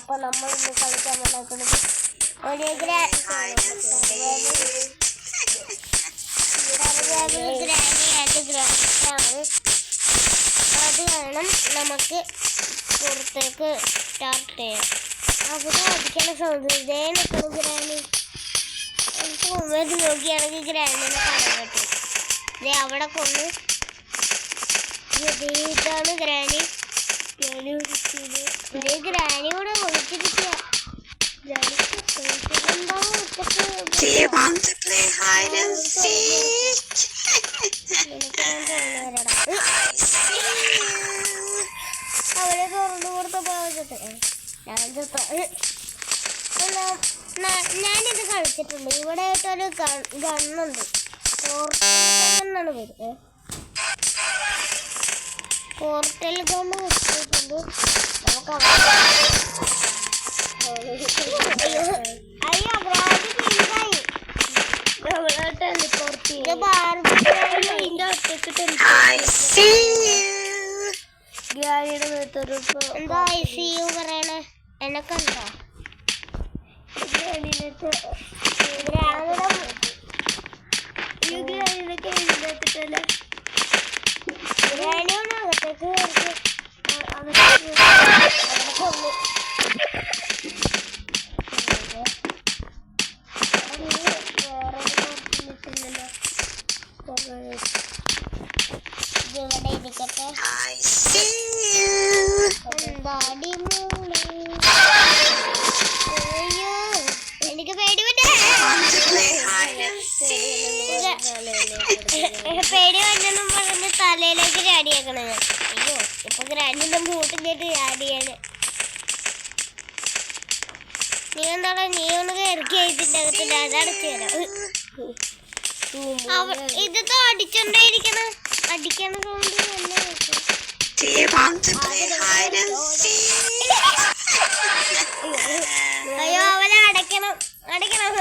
അപ്പൊ നമ്മൾ ഇന്ന് കളിക്കാൻ നടക്കുന്നത് ഒരു അത് വേണം നമുക്ക് പുറത്തേക്ക് സ്റ്റാർട്ട് ചെയ്യാം. അവിടെ അടിക്കണ സൗന്ദര്യ നിൽക്കണം ഗ്രാനി. എനിക്ക് മുമ്പ് നോക്കിയാണെങ്കിൽ ഗ്രാനിനെ കാണാൻ പറ്റും. ഇതേ അവിടെ കൊണ്ട് ഇതാണ് ഗ്രാനി. ഇതേ ഗ്രാനി കൂടെ ഒളിച്ചിരിക്കുക. അവരെ തുറന്നു കൊടുത്ത ഭാഗത്ത് ഞാനിത് കളിച്ചിട്ടുണ്ട്. ഇവിടെ ആയിട്ടൊരു ഗണ്ണുണ്ട്. എന്നാണ് പേര്. പോർട്ടൽ ഗണ്ണ് വെച്ചിട്ടുണ്ട്. നമുക്ക് അയ്യോ ഗ്രാജ് പിന്നായി എന്താ ICU പറയണേ? എനക്കെന്താ ഗ്രാനിയൊന്നകത്തേക്ക് ഇവിടെ ഇരിക്കട്ടെ. എന്താടി മൂളി? എനിക്ക് പേടി പേടി വന്നെന്നും പറഞ്ഞ് തലയിലേക്ക് ചാടിയേക്കണ ഞാൻ. അയ്യോ ഇപ്പൊ ഗ്രാൻഡിന്റെ മൂട്ടിലേക്ക് ചാടിയാണ്. നീ എന്താടാ നീ ഒന്ന് കയറിക്ക് ഇതിന്റെ അകത്തിന്റെ അതടച്ചു തരാം. ഇത് അടിച്ചോണ്ടേയിരിക്കണ അടിക്കണ സൗണ്ട് തന്നെ. അയ്യോ അവനെ അടയ്ക്കണം അടയ്ക്കണം.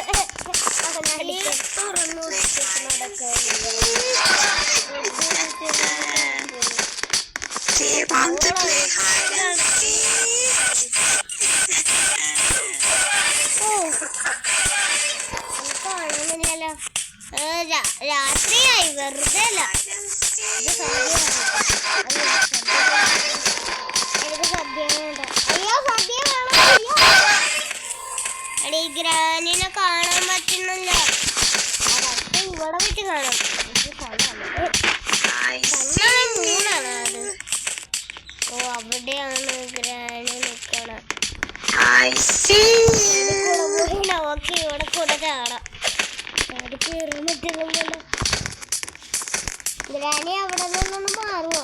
തുറന്നു കാണുന്നില്ലല്ലോ. രാത്രിയായി വെറുതെ അല്ല. എനിക്ക് സദ്യ വേണ്ട. അയ്യോ സദ്യ വേണം. എടീ ഗ്രാനിനെ കാണാൻ പറ്റുന്നില്ല. അതൊക്കെ ഇവിടെ വെച്ച് കാണാം. മൂന്നാണ് അത്. ഓ അവിടെയാണ് ഗ്രാനി നിൽക്കണ. നമുക്ക് ഇവിടെ കൂടെ ചാടാം. അത് കയറാൻ പറ്റുന്നില്ലല്ലോ. ഗ്രാനി അവിടെ നിന്നൊന്ന് മാറുവോ?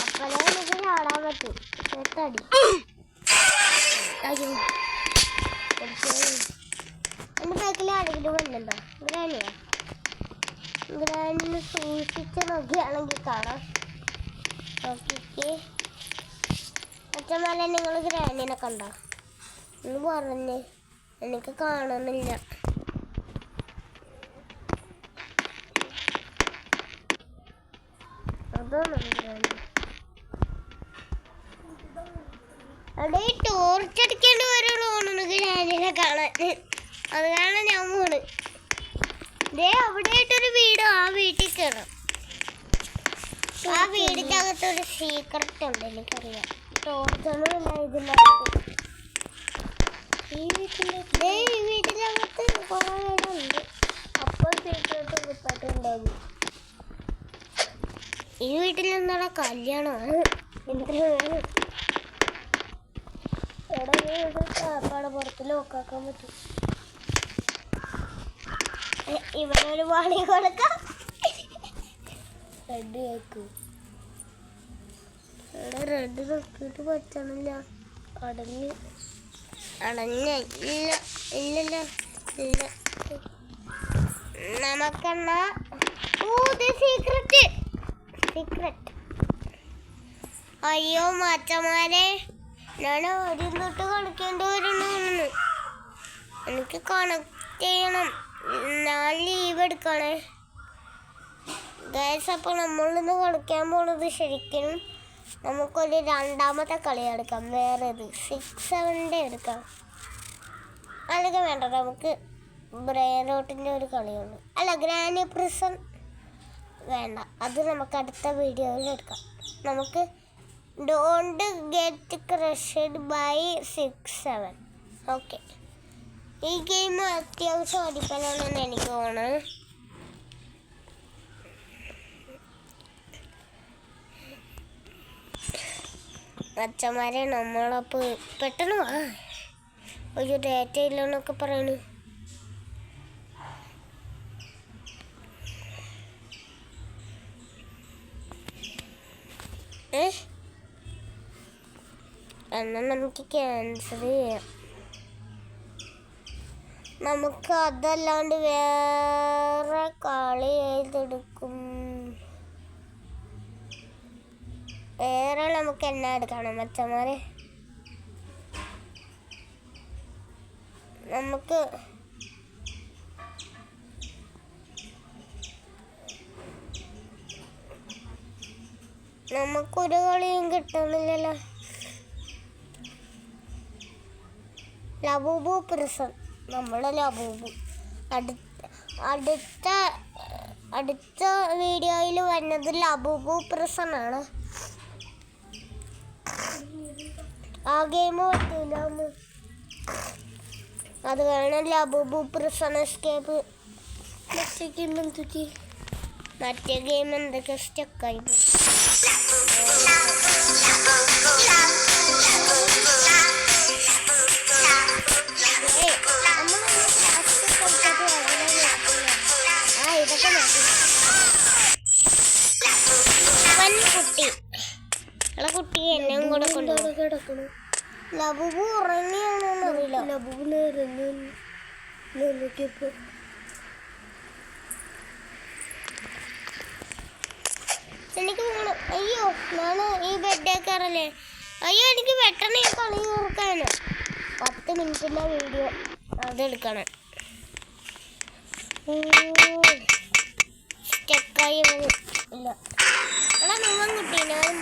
അപ്പഴേ നമുക്ക് ചാടാൻ പറ്റും. തടി അയ്യോ എൻ്റെ ബാക്കിൽ ആരെങ്കിലും വന്നിട്ടുണ്ടോ? ഗ്രാനിയാ? ഗ്രാനിനെ സൂക്ഷിച്ച് നോക്കിയാണെങ്കിൽ കാണാം. നോക്കിക്കേ അച്ഛന്മാരെ നിങ്ങൾ ഗ്രാനിനെ കണ്ടോ? ഒന്ന് പറഞ്ഞേ, എനിക്ക് കാണുന്നില്ല. അതാണ് ഗ്രാനി. അവിടെ ടോർച്ച് അടിക്കേണ്ടി വരുള്ളൂ ഗ്രാനിനെ കാണാൻ. അത് കാരണം ഞാൻ പോണ്. ഇതേ അവിടെ ആയിട്ടൊരു വീട്. ആ വീട്ടിൽ കയറാം. ആ വീടിൻ്റെ അകത്തൊരു സീക്രട്ട് ഉണ്ട് എനിക്കറിയാം. ടോർച്ചൊന്നും ഇല്ല ഇതിനകത്ത്. ഈ വീട്ടിനകത്ത് കുറേ വീടുണ്ട്. അപ്പോൾ സീക്രട്ട് കിട്ടാട്ടുണ്ടാകും. ഈ വീട്ടിൽ എന്താണ് കല്യാണമാണ്? കാപ്പാടെ പുറത്ത് ലോക്കാക്കാൻ പറ്റും. ഇവിടെ ഒരു വാണി കൊടുക്കാം. റെഡ് കേക്ക് ഇവിടെ റെഡ് നോക്കിയിട്ട് പറ്റണില്ല. അടഞ്ഞ് ഇല്ല ഇല്ലല്ലോ ഇല്ല. നമുക്കെന്നാ സീക്രട്ട്. അയ്യോ മച്ചന്മാരെ ഞാൻ ഒരു തൊട്ട് കളിക്കേണ്ടി വരുന്നു. എനിക്ക് കണക്ട് ചെയ്യണം. ഞാൻ ലീവ് എടുക്കണേ ഗൈസ്. അപ്പോൾ നമ്മളിന്ന് കളിക്കാൻ പോണത് ശരിക്കും നമുക്കൊരു രണ്ടാമത്തെ കളി എടുക്കാം. വേറെ 6-7 എടുക്കാം. അല്ലെങ്കിൽ വേണ്ട, നമുക്ക് ബ്രെയിൻ റോട്ടിൻ്റെ ഒരു കളിയുണ്ട്. അല്ല, ഗ്രാനി പ്രിസൺ വേണ്ട, അത് നമുക്ക് അടുത്ത വീഡിയോയിൽ എടുക്കാം. നമുക്ക് don't get crushed by 6-7. Okay, ഈ ഗെയിം അത്യാവശ്യം അടിപ്പനാണെന്ന് എനിക്ക് തോന്നുന്നു. അച്ഛന്മാരെ നമ്മളപ്പോൾ പെട്ടെന്ന് വാ, ഒരു ഡേറ്റ ഇല്ലെന്നൊക്കെ പറയണു. എന്നാൽ നമുക്ക് ക്യാൻസൽ ചെയ്യാം. നമുക്ക് അതല്ലാണ്ട് വേറെ കളി ഏതെടുക്കും? വേറെ നമുക്ക് എന്നാ എടുക്കണം മച്ചന്മാരെ? നമുക്കൊരു കളിയും കിട്ടണില്ലല്ലോ. ലബൂബു പ്രിസൺ, നമ്മുടെ ലബൂബു അടുത്ത വീഡിയോയിൽ വന്നത് ലബൂബു പ്രിസൺ ആണ്. ആ ഗെയിം പറ്റില്ല, അത് വേണം. Labubu prison escape. മറ്റേ ഗെയിം എന്തൊക്കെ സ്റ്റക്കായി പോയി. കുട്ടി എന്നെയും കൂടെ കൊണ്ടുപോകണം. ലബൂബു ഉറങ്ങിയാണെന്ന് അറിയില്ല. ലബൂബിനെ എനിക്ക് പോകണം. അയ്യോ, ഞാൻ ഈ ബെഡേ കയറല്ലേ. അയ്യോ, എനിക്ക് പെട്ടെന്ന് ഈ കളി തീർക്കാനോ. 10 മിനിറ്റിൻ്റെ വീഡിയോ അതെടുക്കണം. സ്റ്റക്കായി ഇല്ല. എടാ നിങ്ങൾ കുട്ടി, ഞാനും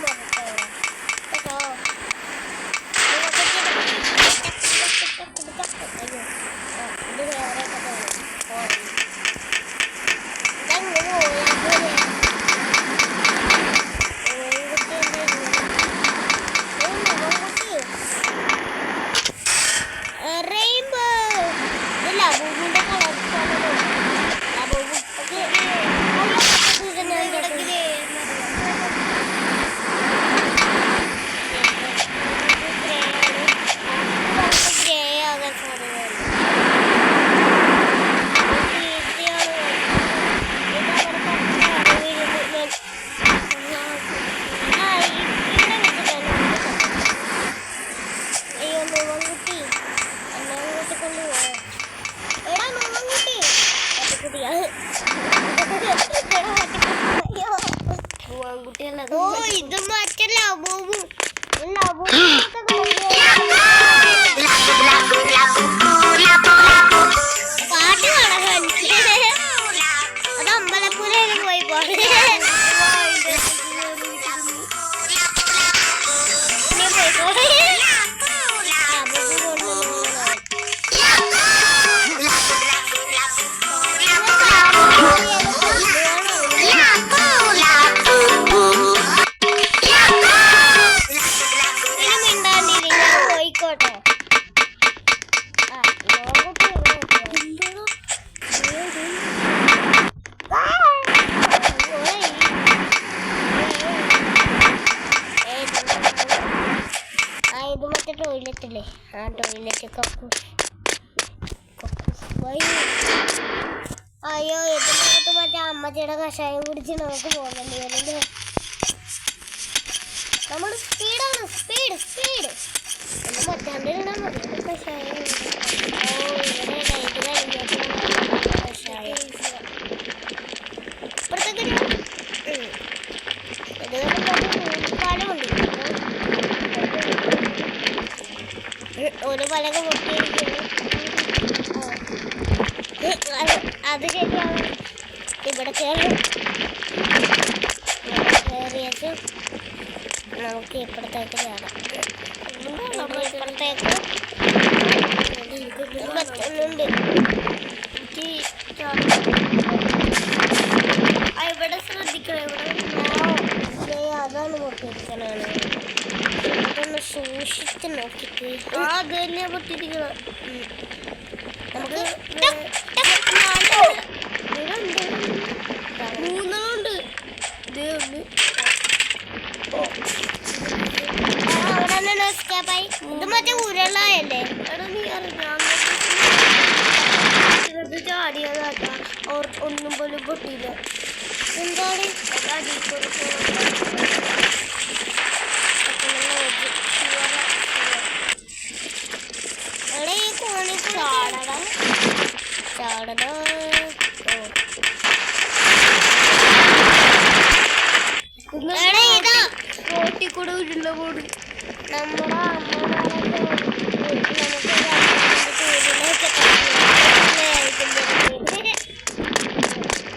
ഇത് മറ്റേ ലബൂബു പാട്ട് കാണാൻ. അത് അമ്പലപ്പുഴയിൽ പോയി പാടും. ടോയ്ലറ്റില്ലേ, ആ ടോയ്ലറ്റ് അയ്യോ, ഇതിനകത്ത് മറ്റേ അമ്മച്ചിയുടെ കഷായം കുടിച്ച് നമുക്ക് പോകേണ്ടി വരുന്നത്. നമ്മൾ സ്പീഡാണ്, സ്പീഡ് ഒന്ന് മറ്റാണ്ടിടാൻ മതി കഷായം. ഇവിടെ ഇത് കഴിഞ്ഞിട്ട് കഷായം ഇപ്പുറത്തേക്ക് പാലമുണ്ട്. ഒരു പലക പൊട്ടിയിരിക്കുന്നു. അത് ശരിയാണ്. ഇവിടെ കയറിയിട്ട് നമുക്ക് ഇപ്പുറത്തേക്ക് ചാടാം. ഇപ്പുറത്തേക്ക് പറ്റുന്നുണ്ട്. ഇവിടെ ശ്രദ്ധിക്കണം. അതാണ് പൊട്ടിയിരിക്കണാണ്. അതൊന്ന് സൂക്ഷിച്ച് നോക്കിട്ട്. അത് തന്നെയാ പൊട്ടിയിരിക്കണം. നമുക്ക് മൂന്നെണ്ണമുണ്ട്. അവിടെ എസ്കേപ്പായി. ഇത് മറ്റേ ഉരുളായല്ലേ? എടാ നീ അറിയാം ചാടിയതാട്ടാ. ഒന്നും പോലും പൊട്ടിയില്ല. എന്താണ് എടാ ഈ കോണി ചാടടാ ചാടടാ. എടാ ഇതാ റോട്ടിൽ കൂടെ ഉരുള പോട്. നമ്മുടെ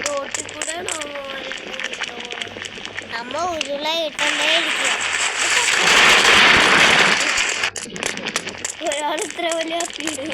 റോട്ടിൽ കൂടെ അമ്മ ഉരുള ഇട്ടേ ഇരിക്കുക. ഒരാൾ ഇത്ര വലിയ സ്പീഡ്.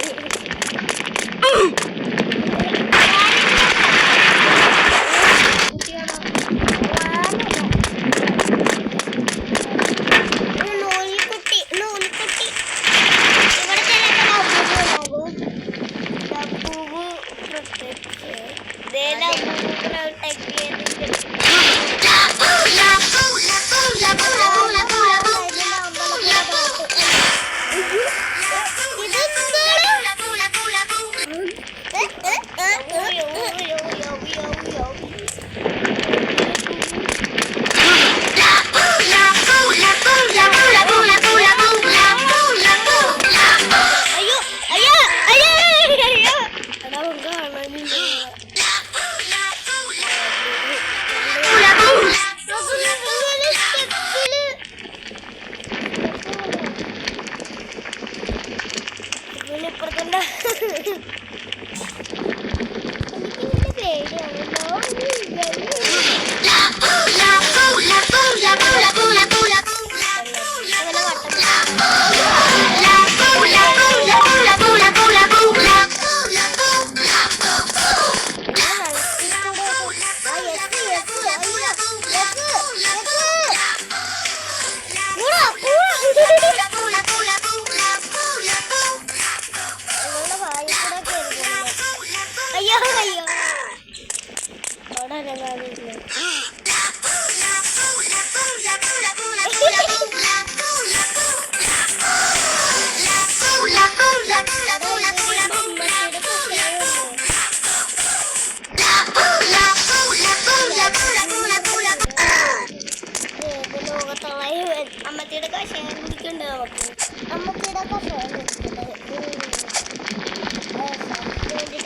അമ്മത്തിയുടെ കഷായം കുടിക്കണ്ടേ നമുക്ക്? അമ്മത്തിയുടെ കഷായം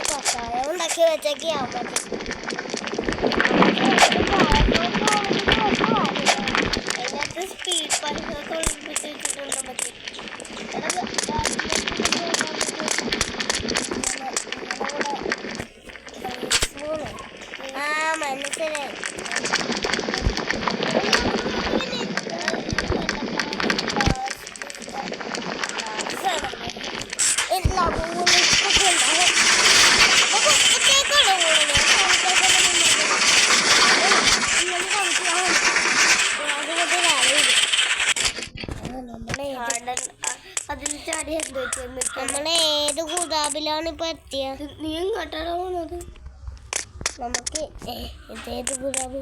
കഷായം ഉണ്ടാക്കി വെച്ചേക്ക് അമ്മത്തി. അതിനകത്ത് സ്പീഡ് പൈസ വെച്ചിട്ടുണ്ട് മതി. ആ മനസ്സിലായി. അതിൽ ചാടി എന്ത് നമ്മളെ ഏത് ഗുലാബിലാണ് ഇപ്പൊ എത്തിയത്? നീ എങ്ങോട്ടാണ് പോകുന്നത്? നമുക്ക് ഇതേത് ഗുലാബ്?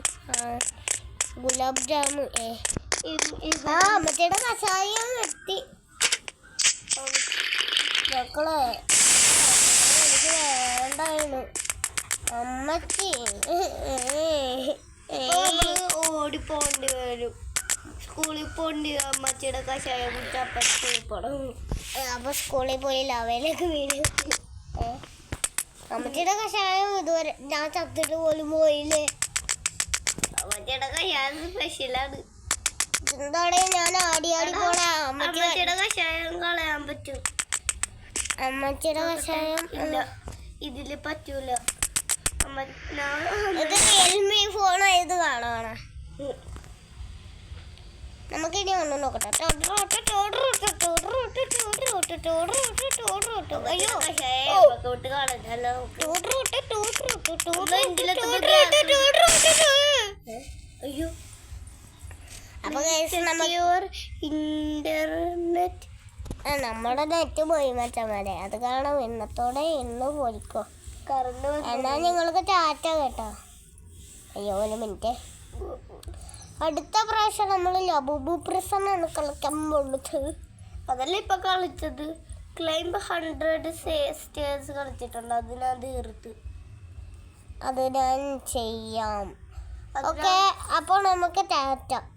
ഗുലാബ് ജാമു. അമ്മച്ചിയുടെ കഷായം എത്തി മക്കളെ. എനിക്ക് വേണ്ടായിരുന്നു അമ്മച്ചി. ഓടിപ്പോണ്ടി വരും. സ്കൂളിൽ പോണ്ടി അമ്മച്ചിയുടെ കഷായം കുടിച്ച് അപ്പം സ്കൂളിൽ പോകണം. അപ്പൊ സ്കൂളിൽ പോയി ലവയിലേക്ക് വീഴും. അമ്മച്ചിയുടെ കഷായം ഇതുവരെ ഞാൻ ചത്തിട്ട് പോലും പോയില്ലേ. അമ്മച്ചിയുടെ കഷായം സ്പെഷ്യലാണ്. എന്താണ് ഞാൻ ആടി ആടി പോണ? അമ്മച്ചിയുടെ കഷായം കളയാൻ പറ്റും. അമ്മച്ചിയുടെ കഷായം ഇല്ല, ഇതില് പറ്റൂല. ഇത് റിയൽമി ഫോൺ ഇത് കാണാണ്. നമുക്കിനി ഒന്ന് നോക്കട്ടെ. അയ്യോ വിട്ട് കളഞ്ഞല്ലോ. അയ്യോ അപ്പൊ നമുക്ക് ഇന്റർനെറ്റ് നമ്മുടെ നെറ്റ് പോയി മച്ചന്മാരെ. അത് കാരണം ഇന്നത്തോടെ ഇന്ന് പോയിക്കോ. കറണ്ട് എന്നാ നിങ്ങൾക്ക് ടാറ്റ കേട്ടോ. അയ്യോ ഒരു മിനിറ്റ്. അടുത്ത പ്രാവശ്യം നമ്മൾ ലബുബു പ്രസന്നാണ് കളിക്കാൻ പോകുന്നത്. അതല്ല ഇപ്പൊ കളിച്ചത്. ക്ലൈംബ് 100 സ്റ്റേഴ്സ് കളിച്ചിട്ടുണ്ട്. അതിനത് തീർത്ത് അത് ഞാൻ ചെയ്യാം. ഓക്കെ അപ്പോൾ നമുക്ക് ടാറ്റ.